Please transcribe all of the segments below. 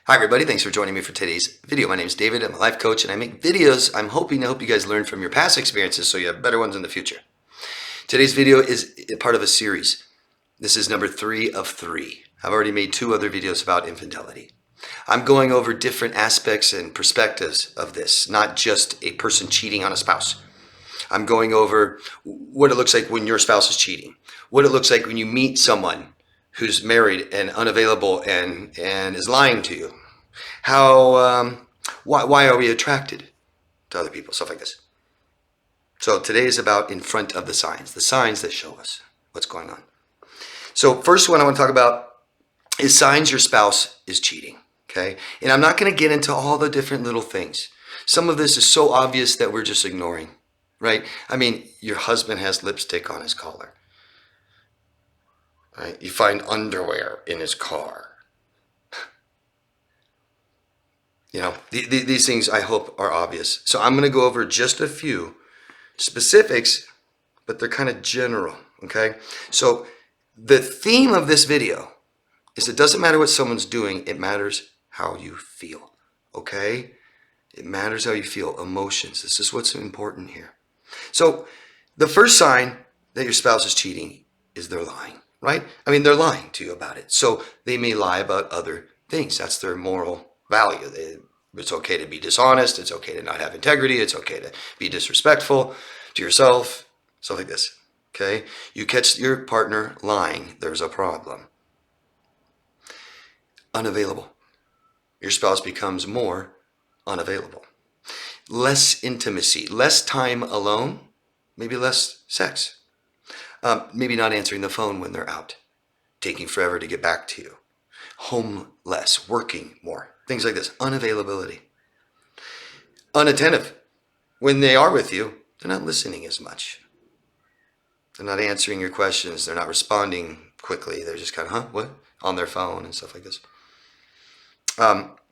Hi everybody, thanks for joining me for today's video. My name is David, I'm a life coach and I make videos I'm hoping to help you guys learn from your past experiences so you have better ones in the future. Today's video is part of a series. This is number 3 of 3. I've already made 2 other videos about infidelity. I'm going over different aspects and perspectives of this, not just a person cheating on a spouse. I'm going over what it looks like when your spouse is cheating, what it looks like when you meet someone who's married and unavailable and is lying to you. Why are we attracted to other people, stuff like this. So today is about in front of the signs that show us what's going on. So first one I want to talk about is signs your spouse is cheating, okay? And I'm not going to get into all the different little things. Some of this is so obvious that we're just ignoring, right? I mean, your husband has lipstick on his collar. Right? You find underwear in his car. You know, these things I hope are obvious. So I'm going to go over just a few specifics, but they're kind of general, okay? So the theme of this video is it doesn't matter what someone's doing, it matters how you feel, okay? It matters how you feel, emotions. This is what's important here. So the first sign that your spouse is cheating is they're lying. Right? I mean, they're lying to you about it. So they may lie about other things. That's their moral value. It's okay to be dishonest. It's okay to not have integrity. It's okay to be disrespectful to yourself. Stuff like this. Okay? You catch your partner lying, there's a problem. Unavailable. Your spouse becomes more unavailable. Less intimacy, less time alone, maybe less sex. Maybe not answering the phone when they're out, taking forever to get back to you, home less, working more, things like this, unavailability. Unattentive. When they are with you, they're not listening as much. They're not answering your questions. They're not responding quickly. They're just kind of, what? On their phone and stuff like this.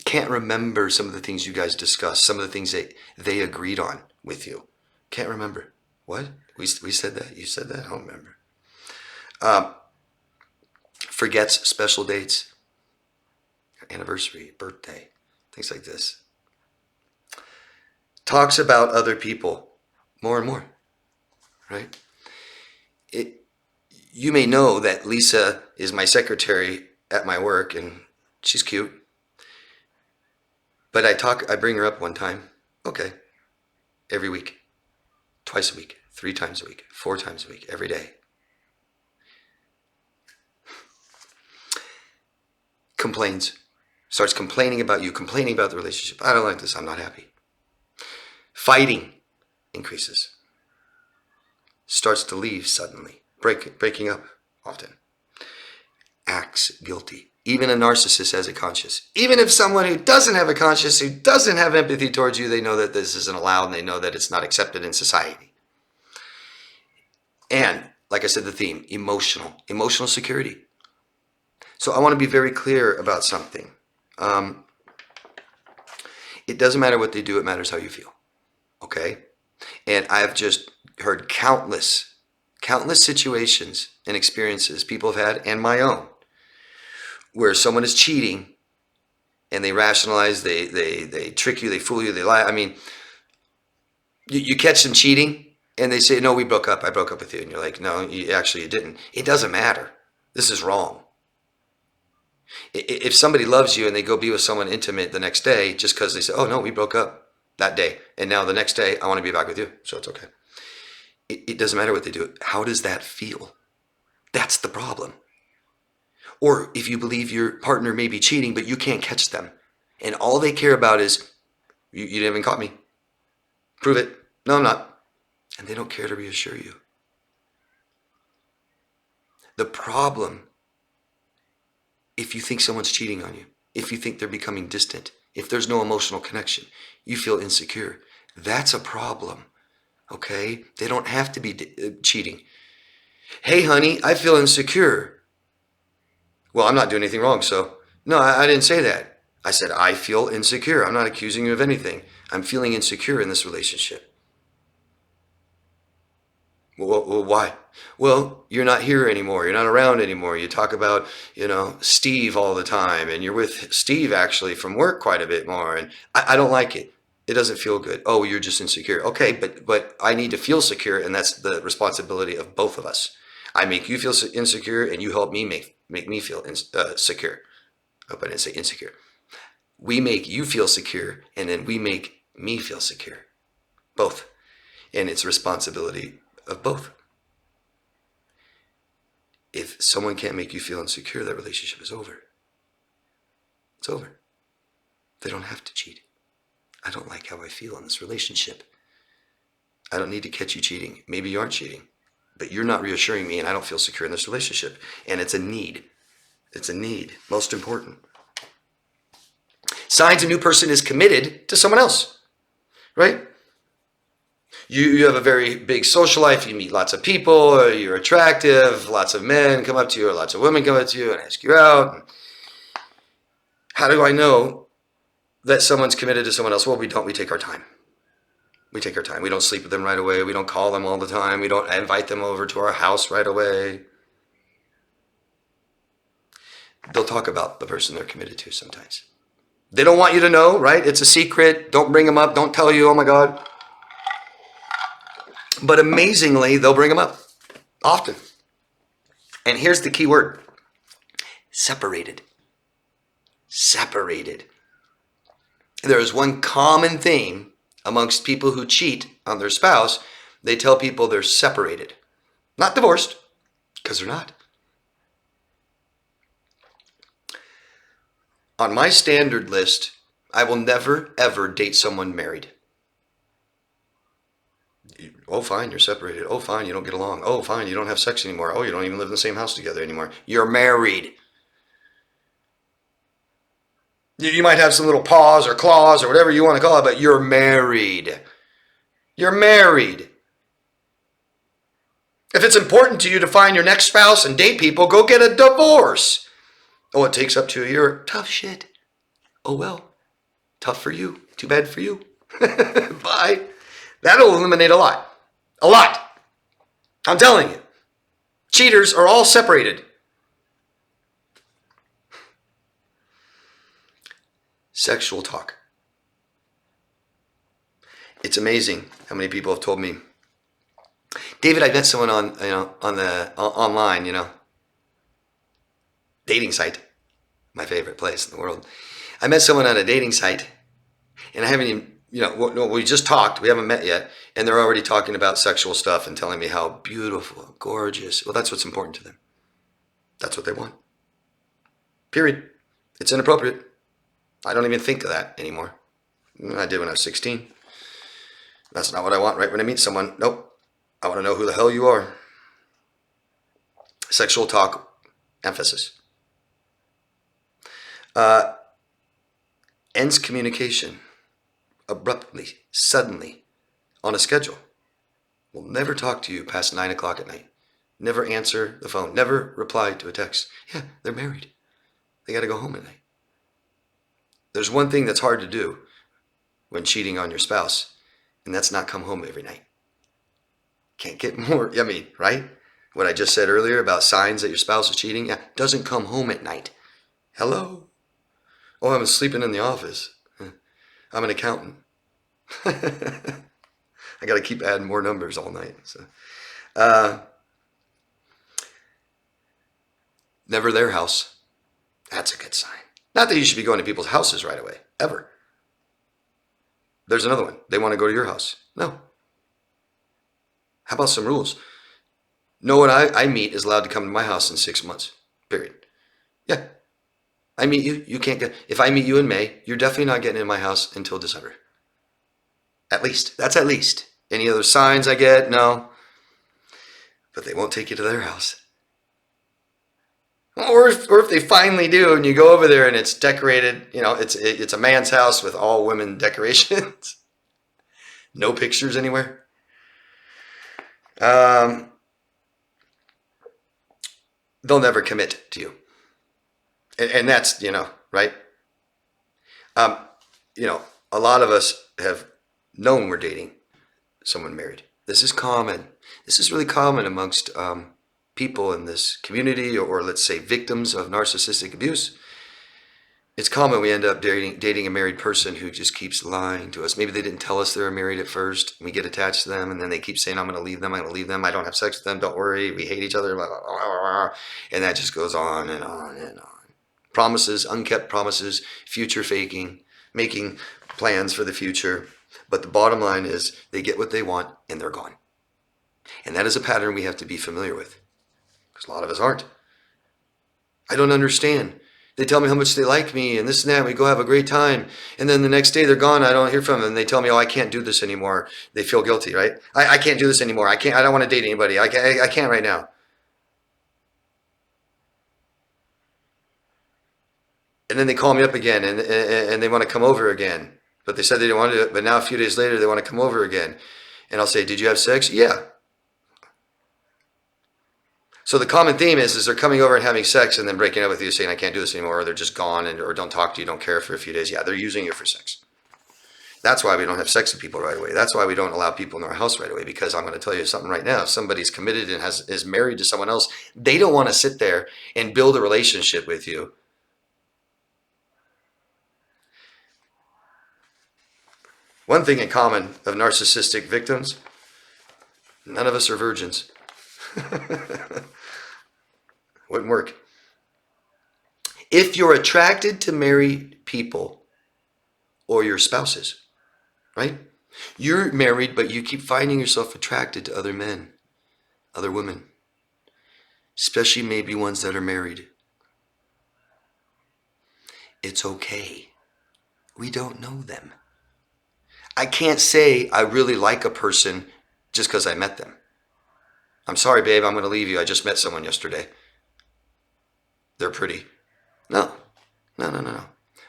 Can't remember some of the things you guys discussed, some of the things that they agreed on with you. Can't remember. What? We said that? You said that? I don't remember. Forgets special dates, anniversary, birthday, things like this. Talks about other people more and more, right? You may know that Lisa is my secretary at my work and she's cute. But I bring her up one time. Okay. Every week. Twice a week, 3 times a week, 4 times a week, every day. Complains. Starts complaining about you, complaining about the relationship. I don't like this, I'm not happy. Fighting increases. Starts to leave suddenly. Breaking up often. Acts guilty. Even a narcissist has a conscience. Even if someone who doesn't have a conscience, who doesn't have empathy towards you, they know that this isn't allowed and they know that it's not accepted in society. And, like I said, the theme, emotional security. So I want to be very clear about something. It doesn't matter what they do, it matters how you feel. Okay? And I've just heard countless situations and experiences people have had, and my own, where someone is cheating and they rationalize, they trick you, they fool you, they lie. I mean, you catch them cheating and they say, no, we broke up. I broke up with you. And you're like, no, you didn't. It doesn't matter. This is wrong. If somebody loves you and they go be with someone intimate the next day just because they say, oh, no, we broke up that day. And now the next day, I want to be back with you. So it's okay. It doesn't matter what they do. How does that feel? That's the problem. Or if you believe your partner may be cheating, but you can't catch them. And all they care about is, you didn't even caught me. Prove it. No, I'm not. And they don't care to reassure you. The problem, if you think someone's cheating on you, if you think they're becoming distant, if there's no emotional connection, you feel insecure, that's a problem, okay? They don't have to be cheating. Hey, honey, I feel insecure. Well, I'm not doing anything wrong, so. No, I didn't say that. I said, I feel insecure. I'm not accusing you of anything. I'm feeling insecure in this relationship. Well, why? Well, you're not here anymore. You're not around anymore. You talk about, Steve all the time, and you're with Steve actually from work quite a bit more. And I don't like it. It doesn't feel good. Oh, you're just insecure. Okay, but I need to feel secure, and that's the responsibility of both of us. I make you feel insecure, and you help me make me feel secure. I hope I didn't say insecure. We make you feel secure, and then we make me feel secure. Both. And it's responsibility of both. If someone can't make you feel insecure, that relationship is over. It's over. They don't have to cheat. I don't like how I feel in this relationship. I don't need to catch you cheating. Maybe you aren't cheating, but you're not reassuring me, and I don't feel secure in this relationship. And it's a need. It's a need. Most important. Signs a new person is committed to someone else, right? You have a very big social life. You meet lots of people. You're attractive. Lots of men come up to you, or lots of women come up to you and ask you out. How do I know that someone's committed to someone else? Well, we don't. We take our time. We take our time. We don't sleep with them right away. We don't call them all the time. We don't invite them over to our house right away. They'll talk about the person they're committed to sometimes. They don't want you to know, right? It's a secret. Don't bring them up. Don't tell you, oh my God. But amazingly, they'll bring them up often. And here's the key word: separated. Separated. There is one common theme amongst people who cheat on their spouse. They tell people they're separated. Not divorced, because they're not. On my standard list, I will never, ever date someone married. Oh, fine, you're separated. Oh, fine, you don't get along. Oh, fine, you don't have sex anymore. Oh, you don't even live in the same house together anymore. You're married. You might have some little paws or claws or whatever you want to call it, but you're married. You're married. If it's important to you to find your next spouse and date people, go get a divorce. Oh, it takes up to a year. Tough shit. Oh, well, tough for you. Too bad for you. Bye. That'll eliminate a lot. A lot. I'm telling you. Cheaters are all separated. Sexual talk. It's amazing how many people have told me, David, I met someone online, dating site, my favorite place in the world. I met someone on a dating site, and I haven't even, we just talked. We haven't met yet, and they're already talking about sexual stuff and telling me how beautiful, gorgeous. Well, that's what's important to them. That's what they want. Period. It's inappropriate. I don't even think of that anymore. I did when I was 16. That's not what I want right when I meet someone. Nope. I want to know who the hell you are. Sexual talk, emphasis. Ends communication abruptly, suddenly, on a schedule. Will never talk to you past 9 o'clock at night. Never answer the phone. Never reply to a text. Yeah, they're married. They got to go home at night. There's one thing that's hard to do when cheating on your spouse, and that's not come home every night. Can't get more, right? What I just said earlier about signs that your spouse is cheating, doesn't come home at night. Hello? Oh, I'm sleeping in the office. I'm an accountant. I got to keep adding more numbers all night. So, never their house. That's a good sign. Not that you should be going to people's houses right away, ever. There's another one. They want to go to your house. No. How about some rules? No one I meet is allowed to come to my house in 6 months. Period. Yeah. I meet you. You can't get. If I meet you in May, you're definitely not getting in my house until December. At least. That's at least. Any other signs I get? No. But they won't take you to their house. Or if they finally do, and you go over there and it's decorated, it's a man's house with all women decorations. No pictures anywhere. They'll never commit to you. And that's, right? A lot of us have known we're dating someone married. This is common. This is really common amongst people in this community, or let's say victims of narcissistic abuse. It's common we end up dating a married person who just keeps lying to us. Maybe they didn't tell us they were married at first. We get attached to them, and then they keep saying, I'm going to leave them, I'm going to leave them, I don't have sex with them, don't worry, we hate each other, blah, blah, blah, blah. And that just goes on and on and on. Promises, unkept promises, future faking, making plans for the future. But the bottom line is they get what they want and they're gone. And that is a pattern we have to be familiar with, because a lot of us aren't. I don't understand. They tell me how much they like me and this and that. We go have a great time. And then the next day they're gone. I don't hear from them. And they tell me, oh, I can't do this anymore. They feel guilty, right? I can't do this anymore. I don't want to date anybody. I can't right now. And then they call me up again and they want to come over again. But they said they didn't want to do it. But now a few days later, they want to come over again. And I'll say, did you have sex? Yeah. So the common theme is they're coming over and having sex and then breaking up with you, saying, I can't do this anymore, or they're just gone, or don't talk to you, don't care for a few days. Yeah, they're using you for sex. That's why we don't have sex with people right away. That's why we don't allow people in our house right away, because I'm going to tell you something right now. If somebody's committed and is married to someone else, they don't want to sit there and build a relationship with you. One thing in common of narcissistic victims, none of us are virgins. Wouldn't work. If you're attracted to married people or your spouses, right? You're married, but you keep finding yourself attracted to other men, other women, especially maybe ones that are married. It's okay. We don't know them. I can't say I really like a person just because I met them. I'm sorry, babe, I'm going to leave you. I just met someone yesterday. They're pretty. No.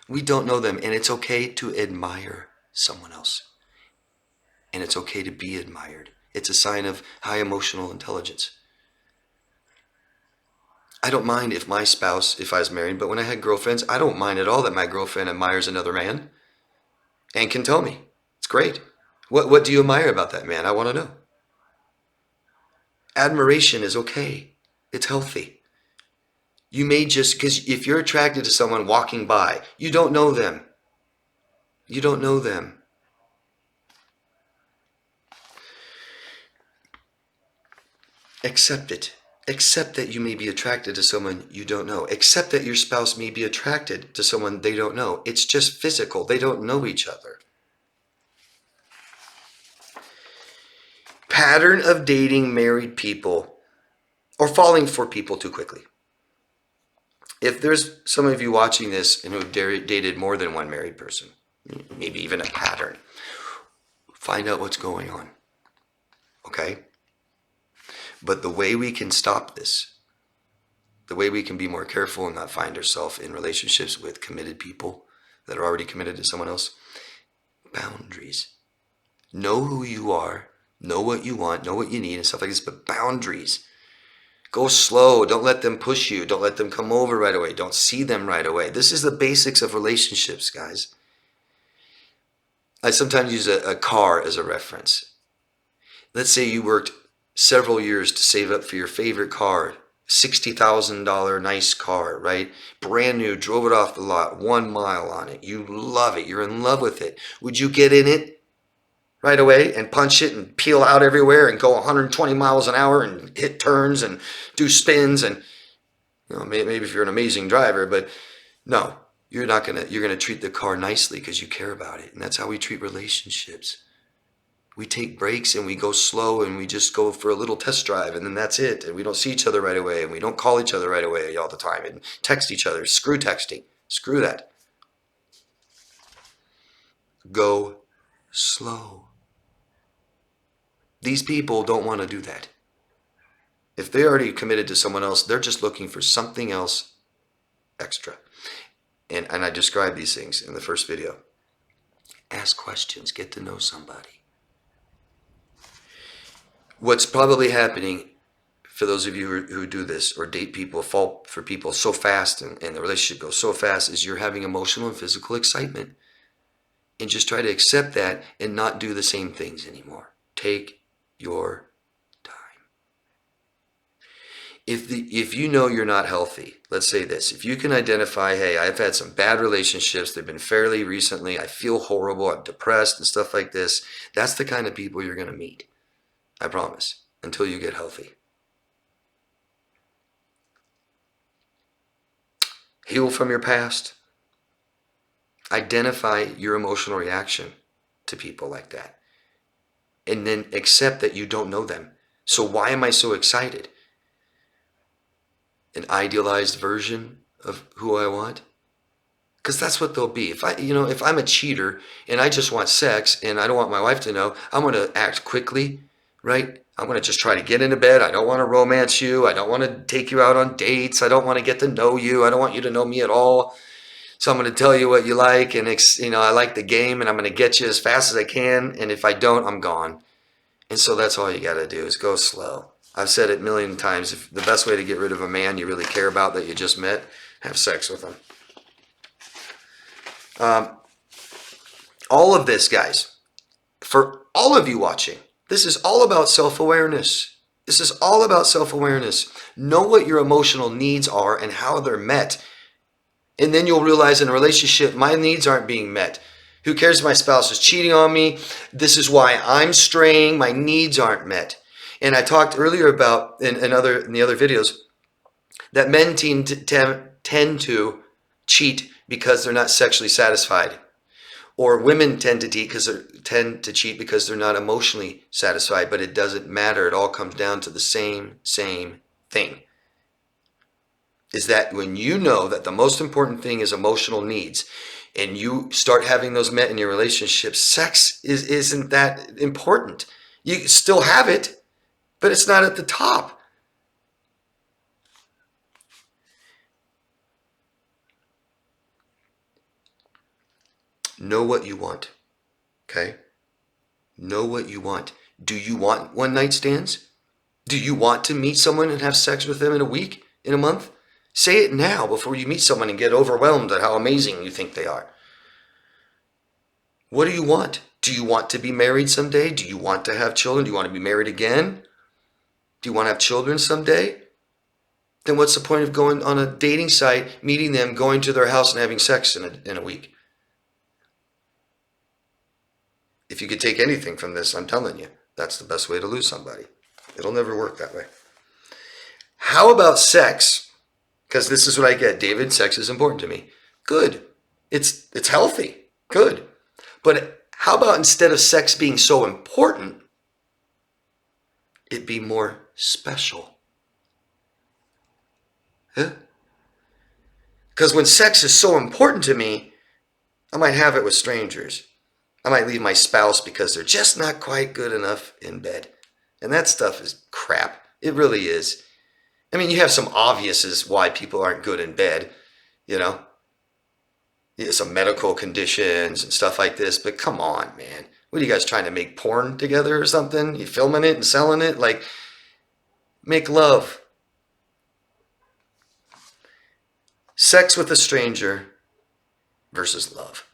We don't know them, and it's okay to admire someone else. And it's okay to be admired. It's a sign of high emotional intelligence. I don't mind if my spouse, if I was married, but when I had girlfriends, I don't mind at all that my girlfriend admires another man and can tell me. It's great. What do you admire about that man? I want to know. Admiration is okay. It's healthy. You may just, because if you're attracted to someone walking by, you don't know them. You don't know them. Accept it. Accept that you may be attracted to someone you don't know. Accept that your spouse may be attracted to someone they don't know. It's just physical. They don't know each other. Pattern of dating married people or falling for people too quickly. If there's some of you watching this and who've dated more than one married person, maybe even a pattern, find out what's going on. Okay? But the way we can stop this, the way we can be more careful and not find ourselves in relationships with committed people that are already committed to someone else, boundaries. Know who you are, know what you want, know what you need and stuff like this, but boundaries. Go slow. Don't let them push you. Don't let them come over right away. Don't see them right away. This is the basics of relationships, guys. I sometimes use a car as a reference. Let's say you worked several years to save up for your favorite car, $60,000 nice car, right? Brand new, drove it off the lot, 1 mile on it. You love it. You're in love with it. Would you get in it right away and punch it and peel out everywhere and go 120 miles an hour and hit turns and do spins? And maybe if you're an amazing driver, but no, you're going to treat the car nicely because you care about it. And that's how we treat relationships. We take breaks and we go slow and we just go for a little test drive and then that's it. And we don't see each other right away and we don't call each other right away all the time and text each other. Screw texting. Screw that. Go slow. These people don't want to do that. If they're already committed to someone else, they're just looking for something else extra. And I described these things in the first video. Ask questions. Get to know somebody. What's probably happening for those of you who do this or date people, fall for people so fast and the relationship goes so fast is you're having emotional and physical excitement. And just try to accept that and not do the same things anymore. Take your time. if you know you're not healthy, let's say this, if you can identify, hey, I've had some bad relationships, they've been fairly recently, I feel horrible, I'm depressed and stuff like this, that's the kind of people you're going to meet. I promise, until you get healthy. Heal from your past. Identify your emotional reaction to people like that. And then accept that you don't know them. So why am I so excited? An idealized version of who I want? Because that's what they'll be. If I'm a cheater and I just want sex and I don't want my wife to know, I'm going to act quickly, right? I'm going to just try to get into bed. I don't want to romance you. I don't want to take you out on dates. I don't want to get to know you. I don't want you to know me at all. So I'm going to tell you what you like, and I like the game, and I'm going to get you as fast as I can. And if I don't, I'm gone. And so that's all you got to do is go slow. I've said it a million times. If the best way to get rid of a man you really care about that you just met, have sex with him. All of this, guys, for all of you watching, this is all about self-awareness. This is all about self-awareness. Know what your emotional needs are and how they're met. And then you'll realize in a relationship, my needs aren't being met. Who cares if my spouse is cheating on me? This is why I'm straying. My needs aren't met. And I talked earlier about in the other videos that men tend to cheat because they're not sexually satisfied. Or women tend to cheat because they're not emotionally satisfied. But it doesn't matter. It all comes down to the same thing. Is that when you know that the most important thing is emotional needs and you start having those met in your relationship, sex isn't that important. You still have it, but it's not at the top. Know what you want, okay? Know what you want. Do you want one night stands? Do you want to meet someone and have sex with them in a week, in a month? Say it now before you meet someone and get overwhelmed at how amazing you think they are. What do you want? Do you want to be married someday? Do you want to have children? Do you want to be married again? Do you want to have children someday? Then what's the point of going on a dating site, meeting them, going to their house and having sex in a week? If you could take anything from this, I'm telling you, that's the best way to lose somebody. It'll never work that way. How about sex? Because this is what I get. David, sex is important to me. Good. It's healthy. Good. But how about instead of sex being so important, it be more special? Yeah? Because when sex is so important to me, I might have it with strangers. I might leave my spouse because they're just not quite good enough in bed. And that stuff is crap. It really is. I mean, you have some obviouses why people aren't good in bed, some medical conditions and stuff like this, but come on, man. What are you guys trying to make porn together or something? You filming it and selling it? Like, make love. Sex with a stranger versus love.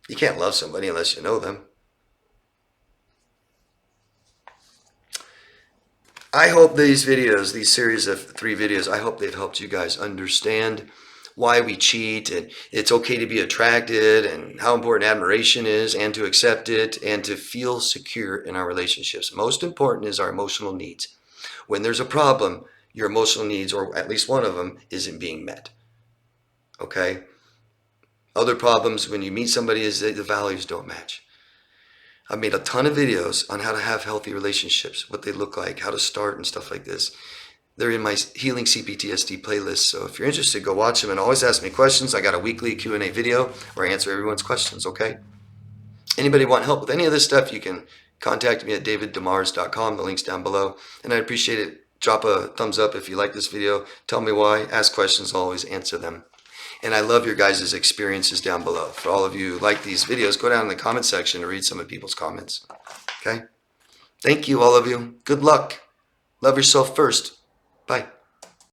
You can't love somebody unless you know them. I hope these videos, these series of 3 videos, I hope they've helped you guys understand why we cheat, and it's okay to be attracted, and how important admiration is, and to accept it, and to feel secure in our relationships. Most important is our emotional needs. When there's a problem, your emotional needs, or at least one of them, isn't being met. Okay? Other problems when you meet somebody is that the values don't match. I've made a ton of videos on how to have healthy relationships, what they look like, how to start and stuff like this. They're in my Healing c-ptsd playlist, so if you're interested, go watch them and always ask me questions. I got a weekly Q&A video where I answer everyone's questions, okay? Anybody want help with any of this stuff, you can contact me at daviddemars.com. The link's down below. And I'd appreciate it. Drop a thumbs up if you like this video. Tell me why. Ask questions. I'll always answer them. And I love your guys' experiences down below. For all of you who like these videos, go down in the comment section and read some of people's comments. Okay? Thank you, all of you. Good luck. Love yourself first. Bye.